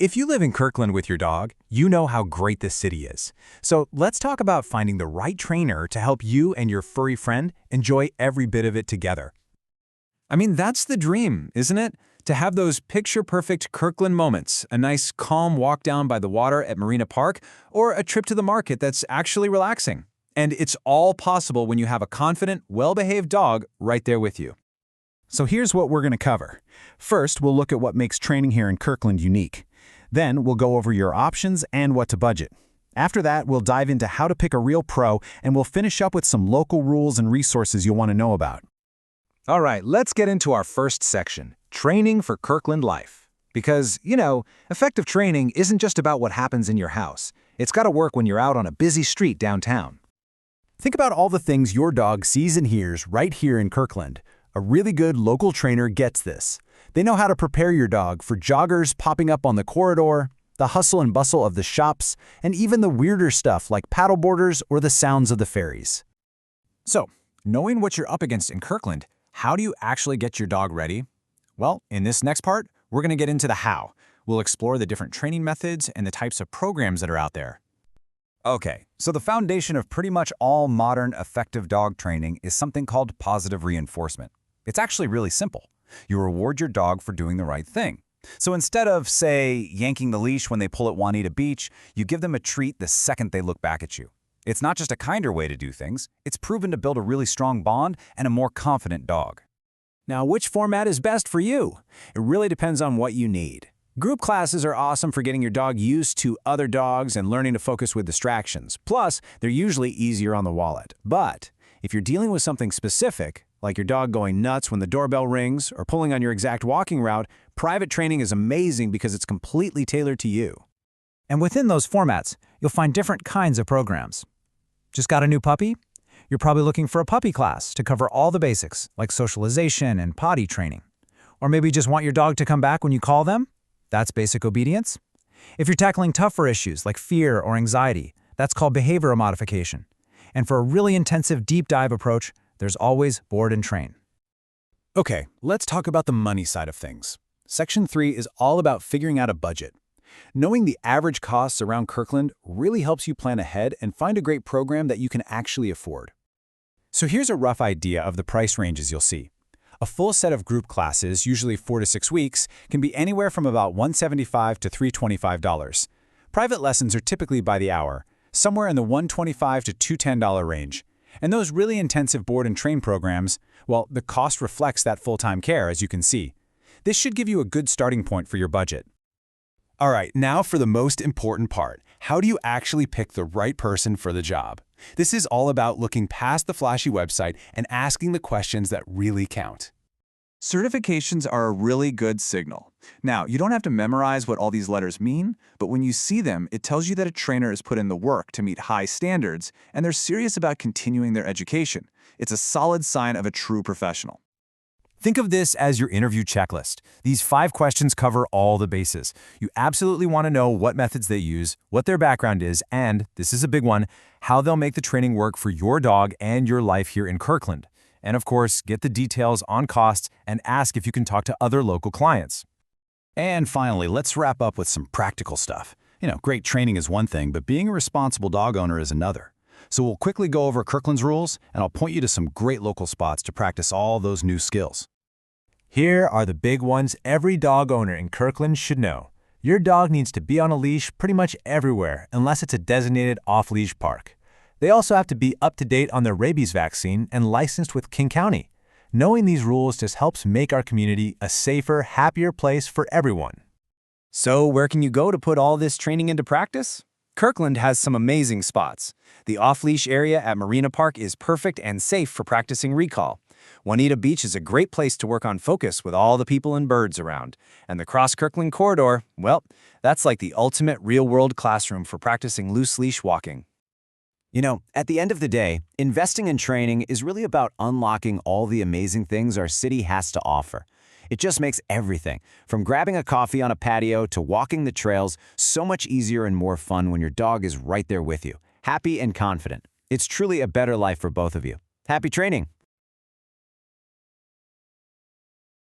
If you live in Kirkland with your dog, you know how great this city is. So let's talk about finding the right trainer to help you and your furry friend enjoy every bit of it together. I mean, that's the dream, isn't it? To have those picture-perfect Kirkland moments, a nice calm walk down by the water at Marina Park, or a trip to the market that's actually relaxing. And it's all possible when you have a confident, well-behaved dog right there with you. So here's what we're going to cover. First, we'll look at what makes training here in Kirkland unique. Then we'll go over your options and what to budget. After that, we'll dive into how to pick a real pro, and we'll finish up with some local rules and resources you'll want to know about. All right, let's get into our first section, training for Kirkland life. Because, effective training isn't just about what happens in your house. It's got to work when you're out on a busy street downtown. Think about all the things your dog sees and hears right here in Kirkland. A really good local trainer gets this. They know how to prepare your dog for joggers popping up on the corridor, the hustle and bustle of the shops, and even the weirder stuff like paddleboarders or the sounds of the ferries. So, knowing what you're up against in Kirkland, how do you actually get your dog ready? Well, in this next part, we're going to get into the how. We'll explore the different training methods and the types of programs that are out there. Okay, so the foundation of pretty much all modern effective dog training is something called positive reinforcement. It's actually really simple. You reward your dog for doing the right thing. So instead of, say, yanking the leash when they pull at Juanita Beach, you give them a treat the second they look back at you. It's not just a kinder way to do things, it's proven to build a really strong bond and a more confident dog. Now, which format is best for you? It really depends on what you need. Group classes are awesome for getting your dog used to other dogs and learning to focus with distractions. Plus, they're usually easier on the wallet. But if you're dealing with something specific, like your dog going nuts when the doorbell rings or pulling on your exact walking route, private training is amazing because it's completely tailored to you. And within those formats, you'll find different kinds of programs. Just got a new puppy? You're probably looking for a puppy class to cover all the basics, like socialization and potty training. Or maybe just want your dog to come back when you call them? That's basic obedience. If you're tackling tougher issues like fear or anxiety, that's called behavioral modification. And for a really intensive deep dive approach, there's always board and train. Okay, let's talk about the money side of things. Section 3 is all about figuring out a budget. Knowing the average costs around Kirkland really helps you plan ahead and find a great program that you can actually afford. So here's a rough idea of the price ranges you'll see. A full set of group classes, usually 4 to 6 weeks, can be anywhere from about $175 to $325. Private lessons are typically by the hour, somewhere in the $125 to $210 range. And those really intensive board and train programs, well, the cost reflects that full-time care, as you can see. This should give you a good starting point for your budget. All right, now for the most important part. How do you actually pick the right person for the job? This is all about looking past the flashy website and asking the questions that really count. Certifications are a really good signal. Now, you don't have to memorize what all these letters mean, but when you see them, it tells you that a trainer has put in the work to meet high standards, and they're serious about continuing their education. It's a solid sign of a true professional. Think of this as your interview checklist. These 5 questions cover all the bases. You absolutely want to know what methods they use, what their background is, and, this is a big one, how they'll make the training work for your dog and your life here in Kirkland. And of course, get the details on costs and ask if you can talk to other local clients. And finally, let's wrap up with some practical stuff. Great training is one thing, but being a responsible dog owner is another. So we'll quickly go over Kirkland's rules, and I'll point you to some great local spots to practice all those new skills. Here are the big ones every dog owner in Kirkland should know. Your dog needs to be on a leash pretty much everywhere, unless it's a designated off-leash park. They also have to be up to date on their rabies vaccine and licensed with King County. Knowing these rules just helps make our community a safer, happier place for everyone. So where can you go to put all this training into practice? Kirkland has some amazing spots. The off-leash area at Marina Park is perfect and safe for practicing recall. Juanita Beach is a great place to work on focus with all the people and birds around. And the Cross-Kirkland corridor, well, that's like the ultimate real-world classroom for practicing loose leash walking. At the end of the day, investing in training is really about unlocking all the amazing things our city has to offer. It just makes everything, from grabbing a coffee on a patio to walking the trails, so much easier and more fun when your dog is right there with you, happy and confident. It's truly a better life for both of you. Happy training!